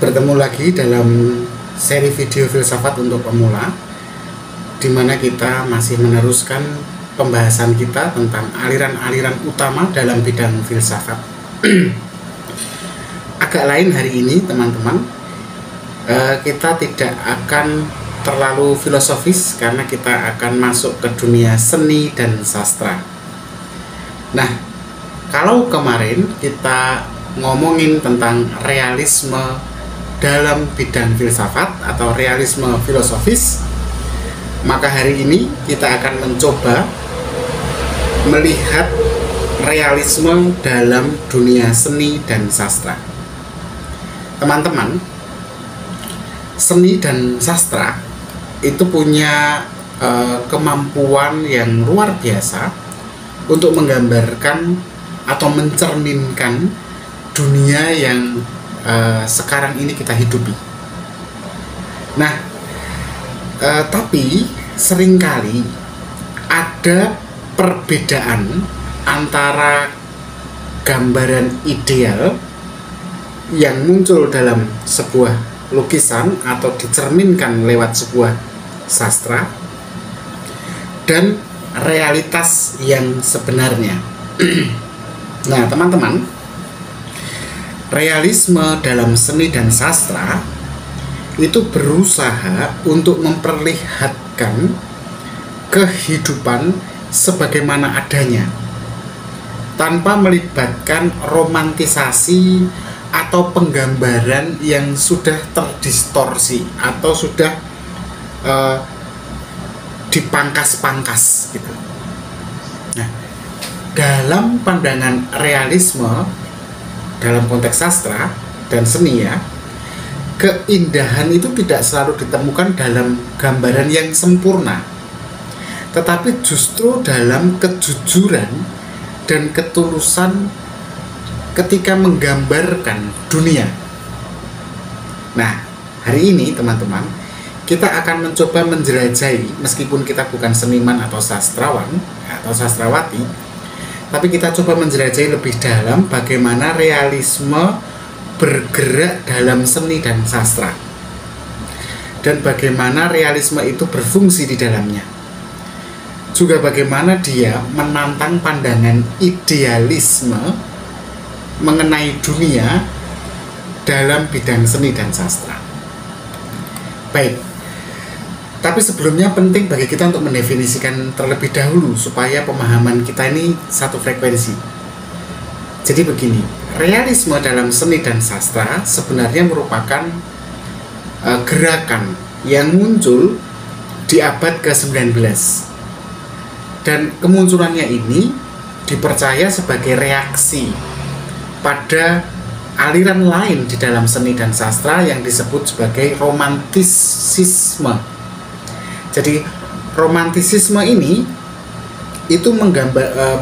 Bertemu lagi dalam seri video filsafat untuk pemula, di mana kita masih meneruskan pembahasan kita tentang aliran-aliran utama dalam bidang filsafat. Agak lain hari ini teman-teman, kita tidak akan terlalu filosofis karena kita akan masuk ke dunia seni dan sastra. Nah, kalau kemarin kita ngomongin tentang realisme dalam bidang filsafat atau realisme filosofis, maka hari ini kita akan mencoba melihat realisme dalam dunia seni dan sastra. Teman-teman, seni dan sastra itu punya kemampuan yang luar biasa untuk menggambarkan atau mencerminkan dunia yang sekarang ini kita hidupi. Nah, tapi seringkali ada perbedaan antara gambaran ideal yang muncul dalam sebuah lukisan atau dicerminkan lewat sebuah sastra dan realitas yang sebenarnya. Nah, teman-teman, realisme dalam seni dan sastra itu berusaha untuk memperlihatkan kehidupan sebagaimana adanya tanpa melibatkan romantisasi atau penggambaran yang sudah terdistorsi atau sudah dipangkas-pangkas gitu. Nah, dalam pandangan realisme dalam konteks sastra dan seni ya, keindahan itu tidak selalu ditemukan dalam gambaran yang sempurna, tetapi justru dalam kejujuran dan ketulusan ketika menggambarkan dunia. Nah, hari ini teman-teman, kita akan mencoba menjelajahi, meskipun kita bukan seniman atau sastrawan atau sastrawati, tapi kita coba menjelajahi lebih dalam bagaimana realisme bergerak dalam seni dan sastra, dan bagaimana realisme itu berfungsi di dalamnya. Juga bagaimana dia menantang pandangan idealisme mengenai dunia dalam bidang seni dan sastra. Baik, tapi sebelumnya penting bagi kita untuk mendefinisikan terlebih dahulu supaya pemahaman kita ini satu frekuensi. Jadi begini, realisme dalam seni dan sastra sebenarnya merupakan gerakan yang muncul di abad ke-19. Dan kemunculannya ini dipercaya sebagai reaksi pada aliran lain di dalam seni dan sastra yang disebut sebagai romantisisme. Jadi romantisisme ini itu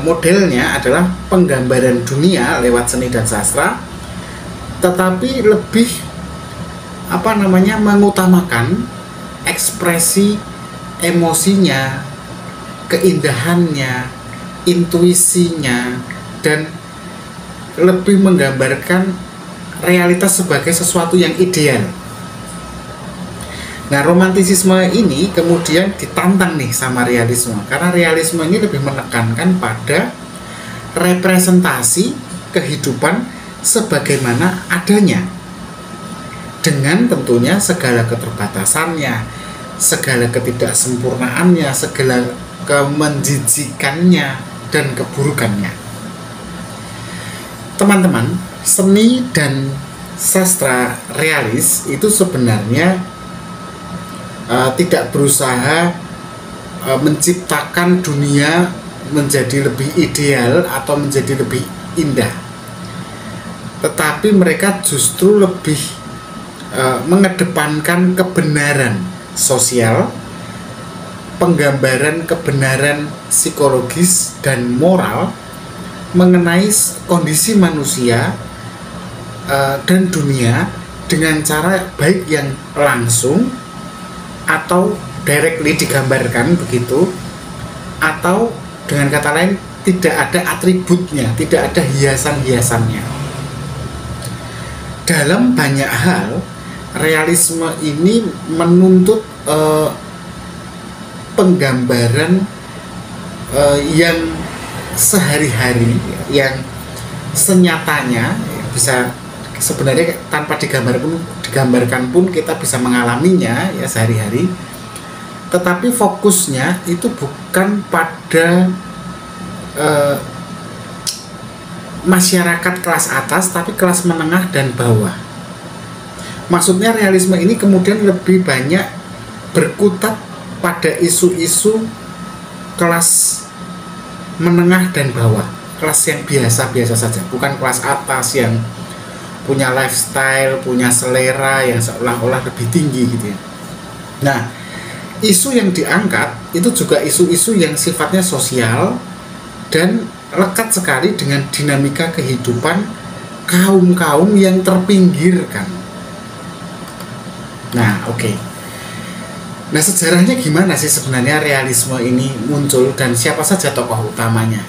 modelnya adalah penggambaran dunia lewat seni dan sastra, tetapi lebih mengutamakan ekspresi emosinya, keindahannya, intuisinya, dan lebih menggambarkan realitas sebagai sesuatu yang ideal. Nah, romantisisme ini kemudian ditantang nih sama realisme, karena realisme ini lebih menekankan pada representasi kehidupan sebagaimana adanya, dengan tentunya segala keterbatasannya, segala ketidaksempurnaannya, segala kemenjijikannya dan keburukannya. Teman-teman, seni dan sastra realis itu sebenarnya tidak berusaha menciptakan dunia menjadi lebih ideal atau menjadi lebih indah, tetapi mereka justru lebih mengedepankan kebenaran sosial, penggambaran kebenaran psikologis dan moral mengenai kondisi manusia dan dunia dengan cara baik yang langsung atau directly digambarkan begitu, atau dengan kata lain tidak ada atributnya, tidak ada hiasan-hiasannya. dalam banyak hal realisme ini menuntut penggambaran yang sehari-hari, yang senyatanya bisa sebenarnya tanpa digambarkan pun kita bisa mengalaminya ya sehari-hari. Tetapi fokusnya itu bukan pada masyarakat kelas atas, tapi kelas menengah dan bawah. Maksudnya realisme ini kemudian lebih banyak berkutat pada isu-isu kelas menengah dan bawah, kelas yang biasa-biasa saja, bukan kelas atas yang punya lifestyle, punya selera yang seolah-olah lebih tinggi gitu ya. Nah, isu yang diangkat itu juga isu-isu yang sifatnya sosial dan lekat sekali dengan dinamika kehidupan kaum-kaum yang terpinggirkan. Nah, oke. Nah, sejarahnya gimana sih sebenarnya realisme ini muncul dan siapa saja tokoh utamanya?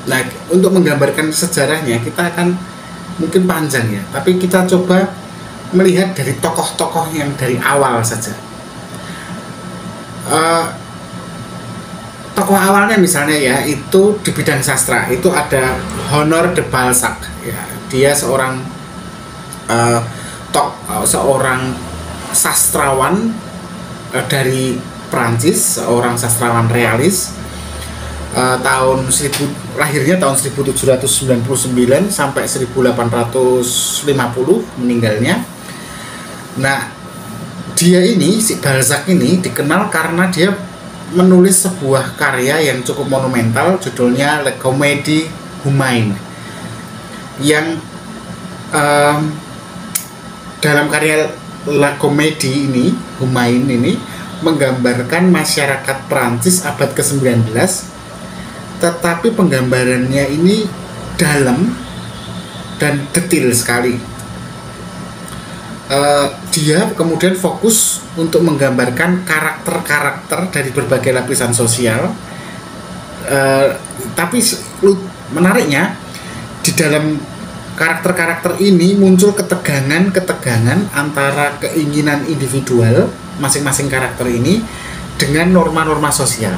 Nah, untuk menggambarkan sejarahnya kita akan mungkin panjang ya, tapi kita coba melihat dari tokoh-tokoh yang dari awal saja. Tokoh awalnya misalnya ya, itu di bidang sastra itu ada Honoré de Balzac ya. Dia seorang seorang sastrawan dari Prancis, seorang sastrawan realis. Lahirnya tahun 1799 sampai 1850 meninggalnya. Nah, dia ini, si Balzac ini dikenal karena dia menulis sebuah karya yang cukup monumental, judulnya La Comédie Humaine, yang dalam karya La Comédie Humaine ini menggambarkan masyarakat Prancis abad ke-19, tetapi penggambarannya ini dalam dan detail sekali. Dia kemudian fokus untuk menggambarkan karakter-karakter dari berbagai lapisan sosial. Tapi menariknya, di dalam karakter-karakter ini muncul ketegangan antara keinginan individual masing-masing karakter ini dengan norma-norma sosial.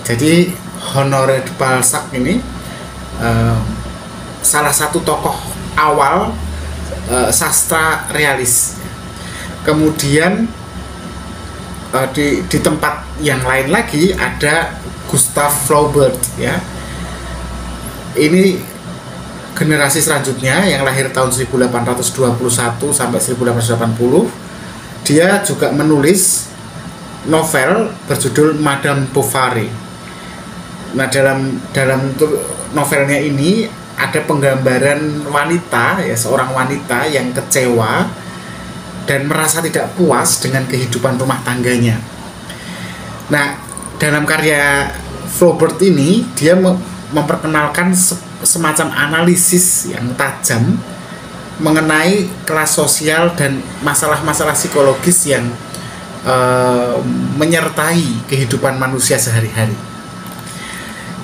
Jadi Honoré de Balzac ini salah satu tokoh awal sastra realis. Kemudian di tempat yang lain lagi ada Gustave Flaubert ya. Ini generasi selanjutnya yang lahir tahun 1821 sampai 1880. Dia juga menulis novel berjudul Madame Bovary. Nah, dalam novelnya ini ada penggambaran wanita ya, seorang wanita yang kecewa dan merasa tidak puas dengan kehidupan rumah tangganya. Nah, dalam karya Flaubert ini dia memperkenalkan semacam analisis yang tajam mengenai kelas sosial dan masalah-masalah psikologis yang menyertai kehidupan manusia sehari-hari.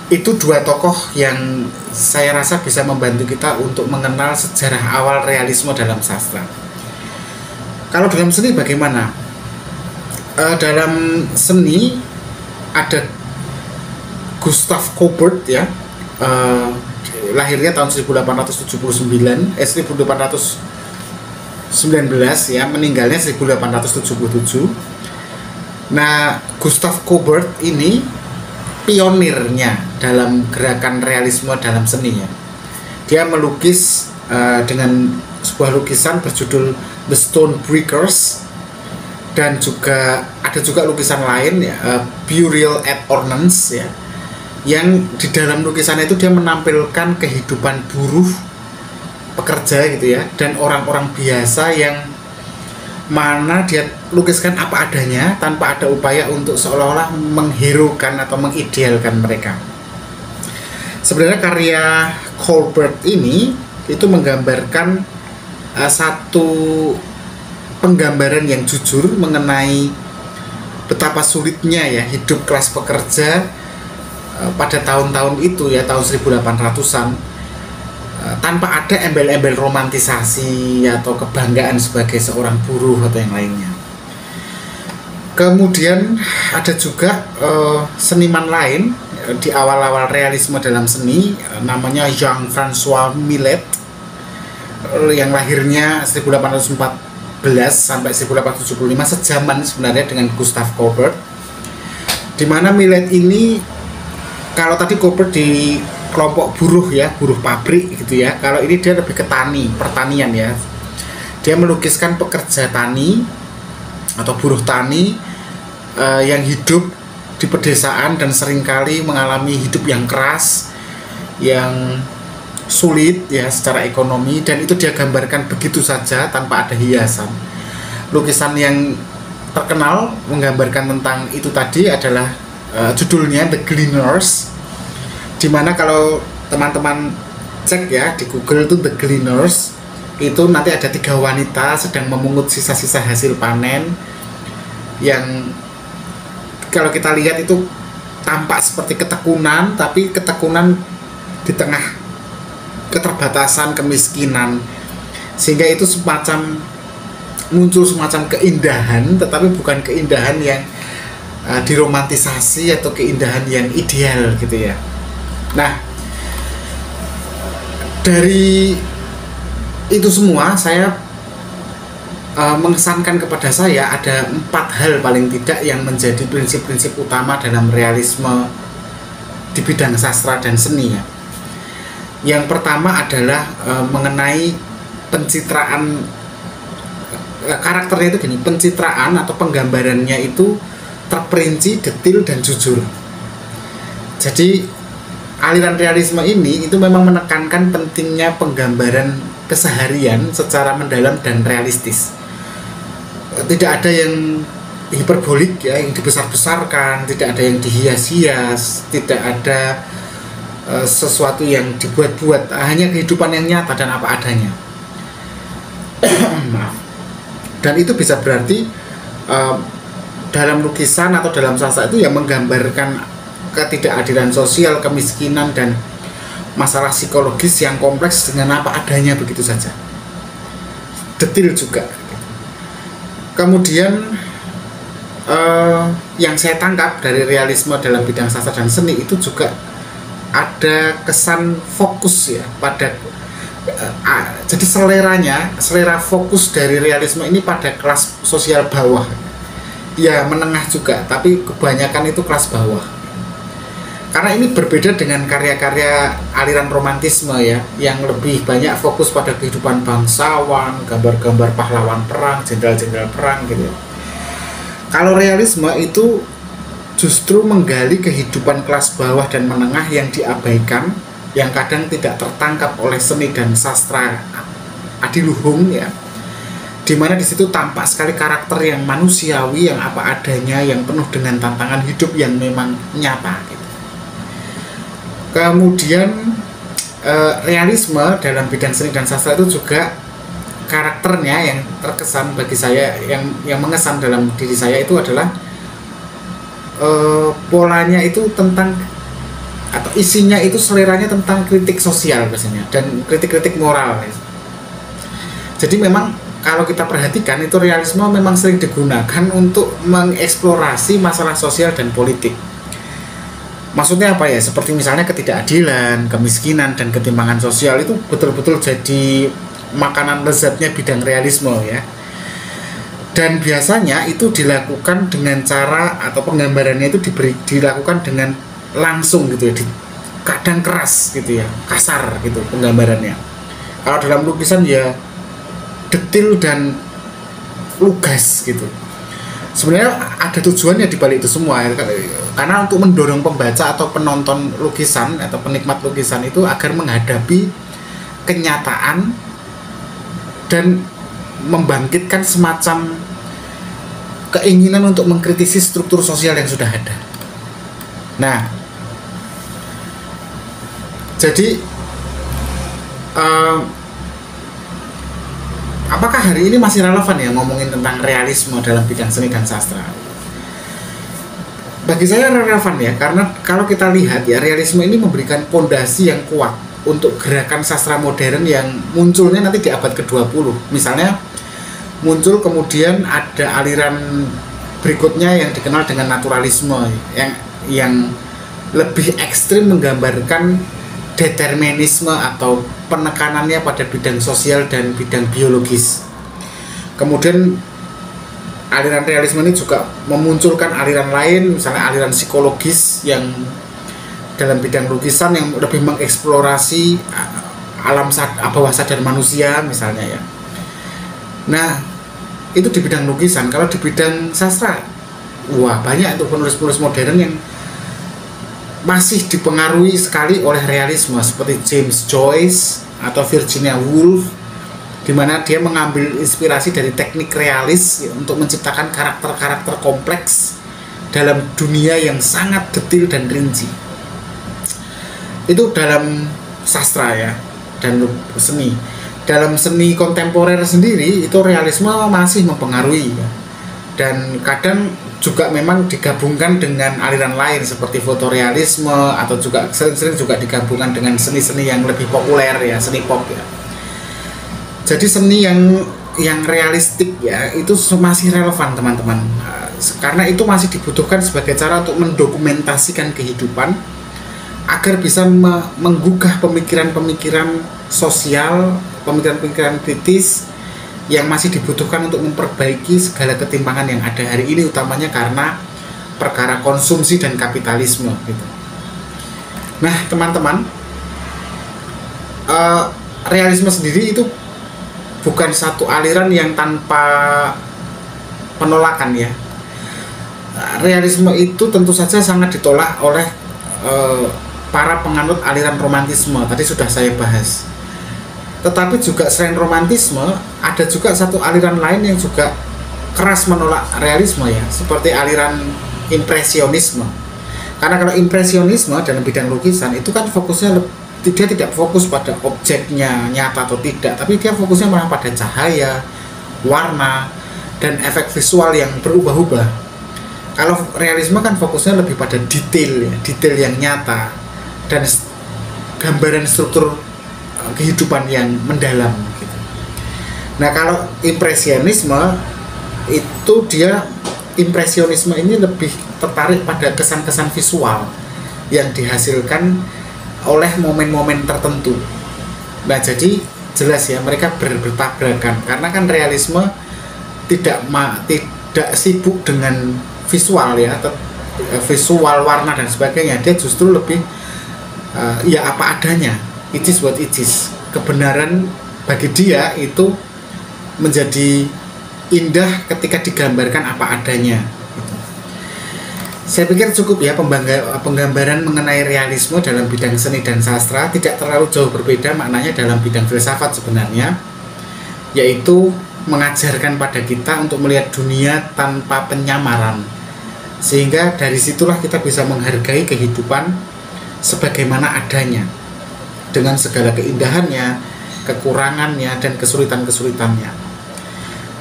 Itu dua tokoh yang saya rasa bisa membantu kita untuk mengenal sejarah awal realisme dalam sastra. Kalau dalam seni bagaimana? Dalam seni ada Gustave Courbet ya, lahirnya tahun 1819 ya, meninggalnya 1877. Nah, Gustave Courbet ini pionirnya dalam gerakan realisme dalam seni ya. Dia melukis dengan sebuah lukisan berjudul The Stone Breakers, dan ada juga lukisan lain ya, Burial at Ornans ya, yang di dalam lukisan itu dia menampilkan kehidupan buruh pekerja gitu ya, dan orang-orang biasa yang mana dia lukiskan apa adanya tanpa ada upaya untuk seolah-olah mengherokan atau mengidealkan mereka. Sebenarnya karya Courbet ini itu menggambarkan satu penggambaran yang jujur mengenai betapa sulitnya ya hidup kelas pekerja pada tahun-tahun itu ya, tahun 1800-an, tanpa ada embel-embel romantisasi atau kebanggaan sebagai seorang buruh atau yang lainnya. Kemudian ada juga seniman lain di awal-awal realisme dalam seni, namanya Jean-François Millet, yang lahirnya 1814 sampai 1875, sejaman sebenarnya dengan Gustav Courbet. Di mana Millet ini, kalau tadi Courbet di kelompok buruh ya, buruh pabrik gitu ya, kalau ini dia lebih ke pertanian ya. Dia melukiskan pekerja tani atau buruh tani yang hidup di pedesaan dan seringkali mengalami hidup yang keras, yang sulit ya secara ekonomi, dan itu dia gambarkan begitu saja tanpa ada hiasan. Lukisan yang terkenal menggambarkan tentang itu tadi adalah judulnya The Gleaners, dimana kalau teman-teman cek ya di Google itu The Gleaners, itu nanti ada 3 wanita sedang memungut sisa-sisa hasil panen yang kalau kita lihat itu tampak seperti ketekunan, tapi ketekunan di tengah keterbatasan, kemiskinan, sehingga itu muncul semacam keindahan, tetapi bukan keindahan yang diromantisasi atau keindahan yang ideal gitu ya. Nah, dari itu semua saya mengesankan kepada saya ada 4 hal paling tidak yang menjadi prinsip-prinsip utama dalam realisme di bidang sastra dan seni ya. Yang pertama adalah mengenai pencitraan, karakternya itu gini, pencitraan atau penggambarannya itu terperinci, detil, dan jujur. Jadi aliran realisme ini itu memang menekankan pentingnya penggambaran keseharian secara mendalam dan realistis. Tidak ada yang hiperbolik ya, yang dibesar-besarkan, tidak ada yang dihias-hias, tidak ada sesuatu yang dibuat-buat, hanya kehidupan yang nyata dan apa adanya. Maaf. Dan itu bisa berarti dalam lukisan atau dalam sastra itu yang menggambarkan ketidakadilan sosial, kemiskinan, dan masalah psikologis yang kompleks dengan apa adanya begitu saja. Detil juga. Kemudian yang saya tangkap dari realisme dalam bidang sastra dan seni itu juga ada kesan fokus ya pada jadi selera fokus dari realisme ini pada kelas sosial bawah ya, menengah juga, tapi kebanyakan itu kelas bawah. Karena ini berbeda dengan karya-karya aliran romantisme ya, yang lebih banyak fokus pada kehidupan bangsawan, gambar-gambar pahlawan perang, jenderal-jenderal perang gitu. Kalau realisme itu justru menggali kehidupan kelas bawah dan menengah yang diabaikan, yang kadang tidak tertangkap oleh seni dan sastra adiluhung ya, dimana di situ tampak sekali karakter yang manusiawi, yang apa adanya, yang penuh dengan tantangan hidup yang memang nyata gitu. Kemudian realisme dalam bidang seni dan sastra itu juga karakternya yang terkesan bagi saya, yang mengesan dalam diri saya itu adalah polanya itu tentang, atau isinya itu seleranya tentang kritik sosial biasanya dan kritik-kritik moral. Jadi memang kalau kita perhatikan itu realisme memang sering digunakan untuk mengeksplorasi masalah sosial dan politik. Maksudnya apa ya? Seperti misalnya ketidakadilan, kemiskinan, dan ketimpangan sosial itu betul-betul jadi makanan lezatnya bidang realisme ya. Dan biasanya itu dilakukan dengan cara atau penggambarannya itu dilakukan dengan langsung gitu ya, kadang keras gitu ya, kasar gitu penggambarannya. Kalau dalam lukisan ya detil dan lugas gitu. Sebenarnya ada tujuannya di balik itu semua ya, karena untuk mendorong pembaca atau penonton lukisan atau penikmat lukisan itu agar menghadapi kenyataan dan membangkitkan semacam keinginan untuk mengkritisi struktur sosial yang sudah ada. Nah, jadi apakah hari ini masih relevan ya ngomongin tentang realisme dalam bidang seni dan sastra? Bagi saya relevan ya, karena kalau kita lihat ya, realisme ini memberikan pondasi yang kuat untuk gerakan sastra modern yang munculnya nanti di abad ke-20. Misalnya muncul kemudian ada aliran berikutnya yang dikenal dengan naturalisme yang lebih ekstrim menggambarkan determinisme atau penekanannya pada bidang sosial dan bidang biologis. Kemudian aliran realisme ini juga memunculkan aliran lain, misalnya aliran psikologis yang dalam bidang lukisan yang lebih mengeksplorasi alam bawah sadar manusia misalnya ya. Nah, itu di bidang lukisan. Kalau di bidang sastra, wah banyak tuh penulis-penulis modern yang masih dipengaruhi sekali oleh realisme seperti James Joyce atau Virginia Woolf, di mana dia mengambil inspirasi dari teknik realis ya, untuk menciptakan karakter-karakter kompleks dalam dunia yang sangat detail dan rinci. Itu dalam sastra ya, dan seni. Dalam seni kontemporer sendiri itu realisme masih mempengaruhi ya. Dan kadang juga memang digabungkan dengan aliran lain seperti fotorealisme, atau juga sering-sering juga digabungkan dengan seni-seni yang lebih populer ya, seni pop ya. Jadi seni yang realistik ya itu masih relevan teman-teman, karena itu masih dibutuhkan sebagai cara untuk mendokumentasikan kehidupan agar bisa menggugah pemikiran-pemikiran sosial, pemikiran-pemikiran kritis yang masih dibutuhkan untuk memperbaiki segala ketimpangan yang ada hari ini, utamanya karena perkara konsumsi dan kapitalisme gitu. Nah teman-teman, realisme sendiri itu bukan satu aliran yang tanpa penolakan ya. Realisme itu tentu saja sangat ditolak oleh para penganut aliran romantisme, tadi sudah saya bahas. Tetapi juga selain romantisme, ada juga satu aliran lain yang juga keras menolak realisme ya, seperti aliran impresionisme. Karena kalau impresionisme dalam bidang lukisan itu kan fokusnya dia tidak fokus pada objeknya nyata atau tidak, tapi dia fokusnya malah pada cahaya, warna, dan efek visual yang berubah-ubah. Kalau realisme kan fokusnya lebih pada detail ya, detail yang nyata dan gambaran struktur kehidupan yang mendalam gitu. Nah kalau impresionisme itu impresionisme ini lebih tertarik pada kesan-kesan visual yang dihasilkan oleh momen-momen tertentu. Nah jadi jelas ya mereka bertabrakan, karena kan realisme tidak sibuk dengan visual ya, visual warna dan sebagainya. Dia justru lebih ya apa adanya, it is what it is. Kebenaran bagi dia itu menjadi indah ketika digambarkan apa adanya. Saya pikir cukup ya penggambaran mengenai realisme dalam bidang seni dan sastra. Tidak terlalu jauh berbeda maknanya dalam bidang filsafat sebenarnya, yaitu mengajarkan pada kita untuk melihat dunia tanpa penyamaran, sehingga dari situlah kita bisa menghargai kehidupan sebagaimana adanya, dengan segala keindahannya, kekurangannya, dan kesulitan-kesulitannya.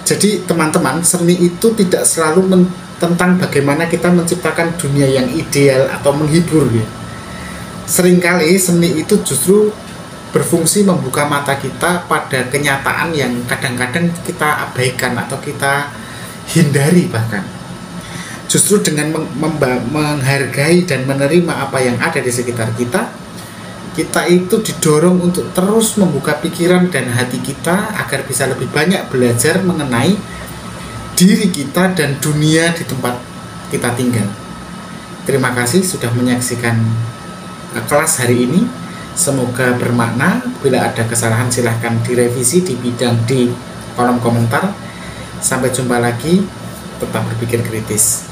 Jadi teman-teman, seni itu tidak selalu tentang bagaimana kita menciptakan dunia yang ideal atau menghibur ya. Seringkali seni itu justru berfungsi membuka mata kita pada kenyataan yang kadang-kadang kita abaikan atau kita hindari bahkan. Justru dengan menghargai dan menerima apa yang ada di sekitar kita, kita itu didorong untuk terus membuka pikiran dan hati kita agar bisa lebih banyak belajar mengenai diri kita dan dunia di tempat kita tinggal. Terima kasih sudah menyaksikan kelas hari ini. Semoga bermakna. Bila ada kesalahan silahkan direvisi di kolom komentar. Sampai jumpa lagi. Tetap berpikir kritis.